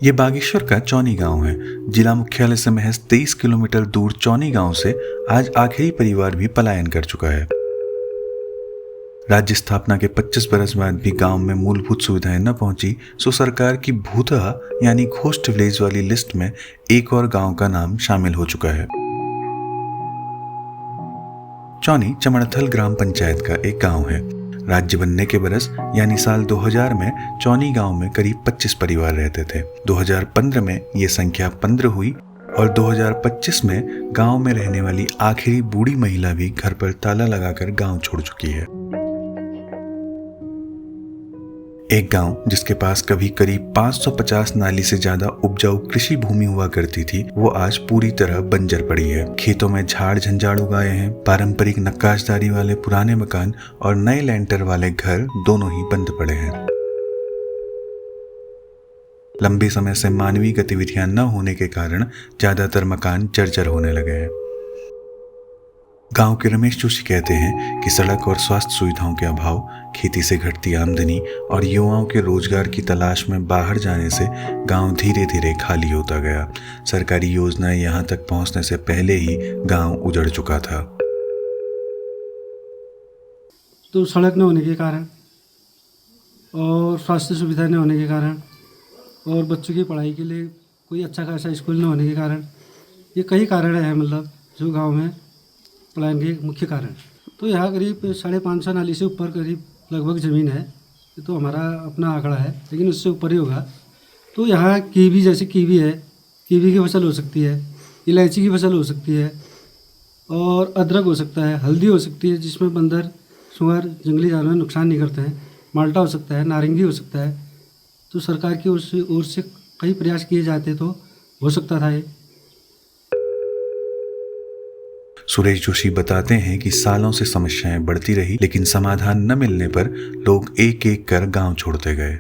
ये बागेश्वर का चौनी गांव है। जिला मुख्यालय से महज 23 किलोमीटर दूर चौनी गांव से आज आखिरी परिवार भी पलायन कर चुका है। राज्य स्थापना के 25 बरस बाद भी गांव में मूलभूत सुविधाएं न पहुंची, सो सरकार की भूतहा यानी घोस्ट विलेज वाली लिस्ट में एक और गांव का नाम शामिल हो चुका है। चौनी चमड़थल ग्राम पंचायत का एक गांव है। राज्य बनने के बरस यानी साल 2000 में चौनी गांव में करीब 25 परिवार रहते थे। 2015 में ये संख्या 15 हुई और 2025 में गांव में रहने वाली आखिरी बूढ़ी महिला भी घर पर ताला लगाकर गांव छोड़ चुकी है। एक गांव जिसके पास कभी करीब 550 नाली से ज्यादा उपजाऊ कृषि भूमि हुआ करती थी, वो आज पूरी तरह बंजर पड़ी है। खेतों में झाड़ झंझाड़ उगाए हैं। पारंपरिक नक्काशदारी वाले पुराने मकान और नए लैंटर वाले घर दोनों ही बंद पड़े हैं। लंबे समय से मानवीय गतिविधियां न होने के कारण ज्यादातर मकान जर्जर होने लगे हैं। गांव के रमेश जोशी कहते हैं कि सड़क और स्वास्थ्य सुविधाओं के अभाव, खेती से घटती आमदनी और युवाओं के रोजगार की तलाश में बाहर जाने से गांव धीरे धीरे खाली होता गया। सरकारी योजनाएं यहां तक पहुंचने से पहले ही गांव उजड़ चुका था। तो सड़क न होने के कारण और स्वास्थ्य सुविधा न होने के कारण और बच्चों की पढ़ाई के लिए कोई अच्छा खासा स्कूल न होने के कारण, ये कई कारण हैं मतलब जो गांव में पलायन के मुख्य कारण। तो यहाँ करीब 550 नाली से ऊपर करीब लगभग ज़मीन है। ये तो हमारा अपना आंकड़ा है, लेकिन उससे ऊपर ही होगा। तो यहाँ कीवी, जैसे कीवी है, कीवी की फसल हो सकती है, इलायची की फसल हो सकती है और अदरक हो सकता है, हल्दी हो सकती है जिसमें बंदर, सुअर, जंगली जानवर नुकसान नहीं करते हैं, माल्टा हो सकता है, नारंगी हो सकता है। तो सरकार की ओर से कई प्रयास किए जाते तो हो सकता था ये। सुरेश जोशी बताते हैं कि सालों से समस्याएं बढ़ती रही, लेकिन समाधान न मिलने पर लोग एक एक कर गांव छोड़ते गए।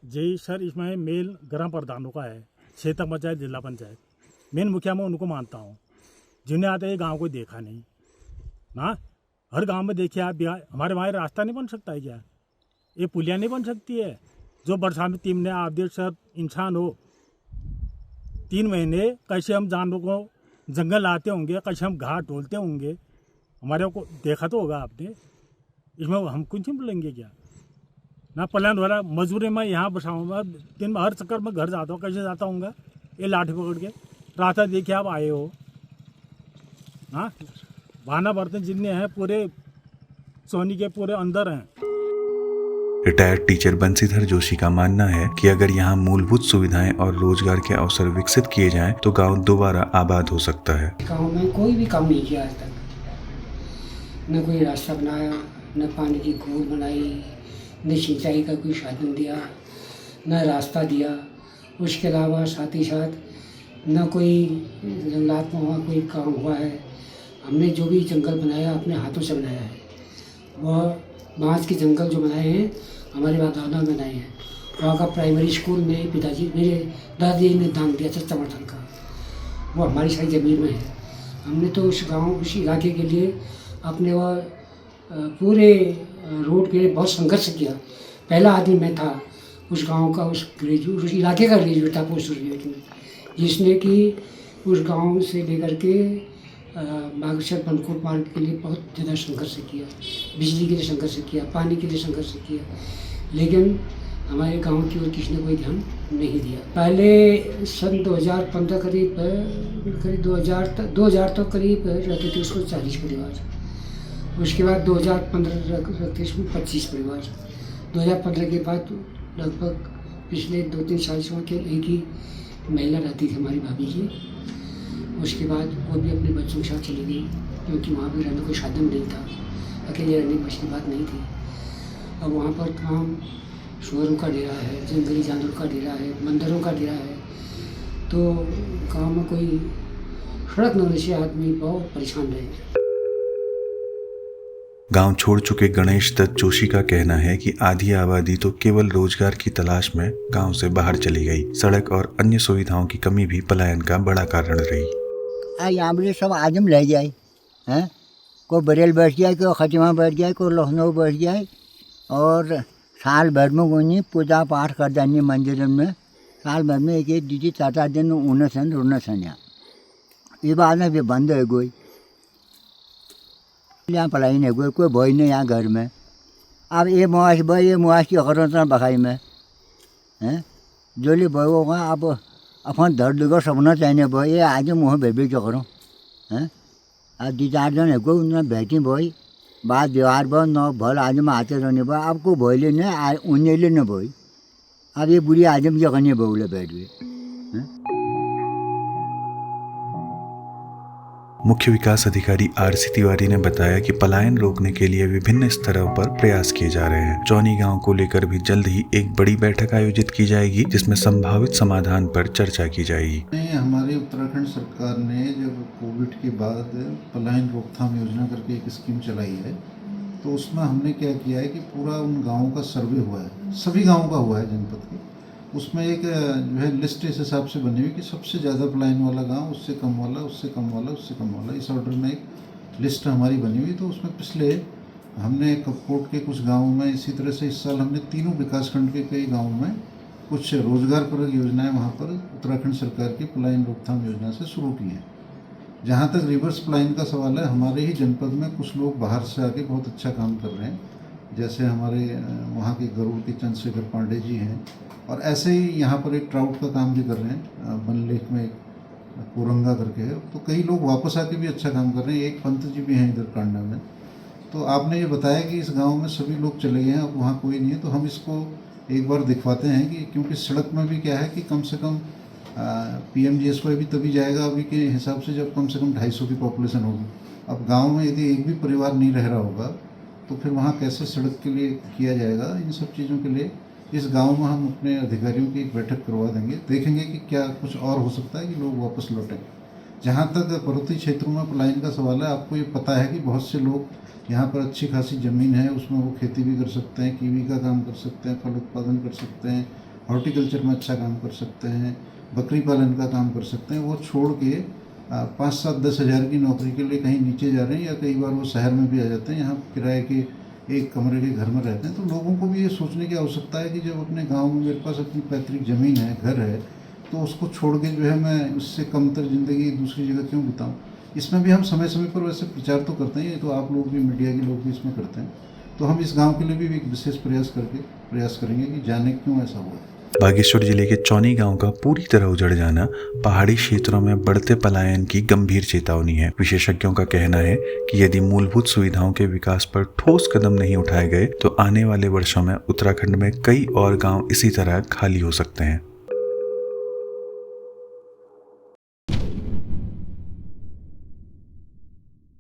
जी सर, इसमें मेल ग्राम प्रधानों का है, क्षेत्र पंचायत, जिला पंचायत। मेन मुखिया मैं उनको मानता हूँ, जिन्हें आते हैं गांव को देखा नहीं ना। हर गांव में देखिए आप, हमारे वहाँ रास्ता नहीं बन सकता है क्या? ये पुलिया नहीं बन सकती है? जो बरसात में 3 महीने आप देख सर, इंसान हो 3 महीने कैसे हम जानवरों को जंगल आते होंगे, कैसे हम घाट ढोलते होंगे, हमारे को देखा तो होगा आपने। इसमें हम कुछ नहीं बोलेंगे क्या ना? पलायन हो रहा मजबूरी में यहाँ बसाऊँगा, दिन में हर चक्कर में घर जाता हूँ। कैसे जाता हूँगा? ये लाठी पकड़ के। रास्ता देखिए आप आए हो ना, बहाना बर्तन जितने हैं पूरे सोनी के पूरे अंदर हैं। रिटायर्ड टीचर बंसीधर जोशी का मानना है कि अगर यहाँ मूलभूत सुविधाएं और रोजगार के अवसर विकसित किए जाएं तो गांव दोबारा आबाद हो सकता है। गांव में कोई भी काम नहीं किया आज तक, न कोई रास्ता बनाया, न पानी की कूर बनाई, न सिंचाई का कोई साधन दिया, न रास्ता दिया। उसके अलावा साथ ही साथ न कोई जंगलात में वहाँ कोई काम हुआ है। हमने जो भी जंगल बनाया अपने हाथों से बनाया है। वह बांस के जंगल जो बनाए हैं हमारे बाप दादा ने बनाए हैं। वहाँ का प्राइमरी स्कूल मेरे पिताजी, मेरे दादी ने दान दिया था चमड़थल का, वो हमारी सारी ज़मीन में है। हमने तो उस गांव, उस इलाके के लिए अपने वह पूरे रोड के लिए बहुत संघर्ष किया। पहला आदमी मैं था उस गांव का, उस इलाके का ग्रेजुएट था, पोस्ट ग्रेजुएट में, जिसने कि उस गांव से लेकर के बागेश्वर बनकोट मार्ग के लिए बहुत ज़्यादा संघर्ष किया, बिजली के लिए संघर्ष किया, पानी के लिए संघर्ष किया, लेकिन हमारे गांव की ओर किसी ने कोई ध्यान नहीं दिया। पहले सन 2015 करीब 2000 तक करीब रहते थे उसको 40 परिवार। उसके बाद 2015 रखते उसमें 25 परिवार। 2015 के बाद लगभग पिछले 2-3 साल से वहाँ के एक ही महिला रहती थी, हमारी भाभी जी। उसके बाद वो भी अपने बच्चों के साथ चली गई, क्योंकि वहाँ भी रहने कोई साधन नहीं था, अकेले रहने की बस की बात नहीं थी। अब वहाँ पर तमाम सुअरों का डेरा है, जंगली जानवरों का डेरा है, बंदरों का डेरा है। तो गाँव में कोई सड़क न होने से आदमी बहुत परेशान रहे। गांव छोड़ चुके गणेश दत्त जोशी का कहना है कि आधी आबादी तो केवल रोजगार की तलाश में गांव से बाहर चली गई। सड़क और अन्य सुविधाओं की कमी भी पलायन का बड़ा कारण रही। यहाँ सब आदम रह जाए हैं, कोई बरेल बैठ जाए, कोई खटिमा बैठ जाए, कोई लखनऊ बैठ जाए, और साल भर में कोई नहीं पूजा पाठ कर जानी मंदिर में, साल भर में एक दीदी 4 दिन उन्नसन रुन्नसन यहाँ ये बात है, बंद है कोई यहाँ पढ़ाई नहीं कोई भय नहीं यहाँ घर में। अब ये मुआश की करो बखाई में हैं जो लिए भय होगा। अब अपन दर्द को सपना चाहिए भय ये आज मुँह बेबी क्या करो हैं। अब 2-4 जन है कोई उन्हें बैठी भय बात व्यवहार ब न भल आज में आते रहने भय। अब को भयले नहीं उन्हें न भय। अब ये बुढ़ी आजम क्या करनी बहुले बैठ गए। मुख्य विकास अधिकारी आरसी तिवारी ने बताया कि पलायन रोकने के लिए विभिन्न स्तरों पर प्रयास किए जा रहे हैं। चौनी गांव को लेकर भी जल्द ही एक बड़ी बैठक आयोजित की जाएगी जिसमें संभावित समाधान पर चर्चा की जाएगी। हमारी उत्तराखंड सरकार ने जब कोविड के बाद पलायन रोकथाम योजना करके एक स्कीम चलाई है तो उसमें हमने क्या किया है कि पूरा उन गाँवों का सर्वे हुआ है, सभी गाँवों का हुआ है जनपद के। उसमें एक जो है लिस्ट इस हिसाब से बनी हुई कि सबसे ज़्यादा पलायन वाला गांव, उससे कम वाला, उससे कम वाला, उससे कम वाला, इस ऑर्डर में एक लिस्ट हमारी बनी हुई। तो उसमें पिछले हमने कपकोट के कुछ गांवों में, इसी तरह से इस साल हमने तीनों विकासखंड के कई गांवों में कुछ रोजगार परक योजनाएं वहाँ पर उत्तराखंड सरकार की पलायन रोकथाम योजना से शुरू की हैं। जहाँ तक रिवर्स पलायन का सवाल है, हमारे ही जनपद में कुछ लोग बाहर से आके बहुत अच्छा काम कर रहे हैं। जैसे हमारे वहाँ के गरुड़ के चंद्रशेखर पांडे जी हैं और ऐसे ही यहाँ पर एक ट्राउट का काम भी कर रहे हैं। बनलेख में एक कोरंगा करके है, तो कई लोग वापस आके भी अच्छा काम कर रहे हैं। एक पंत जी भी हैं इधर कांडा में। तो आपने ये बताया कि इस गांव में सभी लोग चले गए हैं, अब वहाँ कोई नहीं है, तो हम इसको एक बार दिखवाते हैं कि क्योंकि सड़क में भी क्या है कि कम से कम PMGSY भी तभी जाएगा अभी के हिसाब से जब कम से कम 250 की पॉपुलेशन होगी। अब गाँव में यदि एक भी परिवार नहीं रह रहा होगा तो फिर वहाँ कैसे सड़क के लिए किया जाएगा। इन सब चीज़ों के लिए इस गांव में हम अपने अधिकारियों की एक बैठक करवा देंगे, देखेंगे कि क्या कुछ और हो सकता है कि लोग वापस लौटें। जहाँ तक पर्वतीय क्षेत्रों में पलायन का सवाल है, आपको ये पता है कि बहुत से लोग यहाँ पर अच्छी खासी ज़मीन है, उसमें वो खेती भी कर सकते हैं, कीवी का काम कर सकते हैं, फल उत्पादन कर सकते हैं, हॉर्टिकल्चर में अच्छा काम कर सकते हैं, बकरी पालन का काम कर सकते हैं। वो छोड़ के 5-7-10 हज़ार की नौकरी के लिए कहीं नीचे जा रहे हैं या कई बार वो शहर में भी आ जाते हैं, यहाँ किराए के एक कमरे के घर में रहते हैं। तो लोगों को भी ये सोचने की आवश्यकता है कि जब अपने गांव में मेरे पास अपनी पैतृक ज़मीन है, घर है, तो उसको छोड़ के जो है मैं उससे कमतर ज़िंदगी दूसरी जगह क्यों बिताऊं। इसमें भी हम समय समय पर वैसे प्रचार तो करते हैं, ये तो आप लोग भी, मीडिया के लोग भी इसमें करते हैं। तो हम इस गाँव के लिए भी एक विशेष प्रयास करेंगे कि जाने क्यों ऐसा हुआ है। बागेश्वर जिले के चौनी गांव का पूरी तरह उजड़ जाना पहाड़ी क्षेत्रों में बढ़ते पलायन की गंभीर चेतावनी है। विशेषज्ञों का कहना है कि यदि मूलभूत सुविधाओं के विकास पर ठोस कदम नहीं उठाए गए तो आने वाले वर्षों में उत्तराखंड में कई और गांव इसी तरह खाली हो सकते हैं।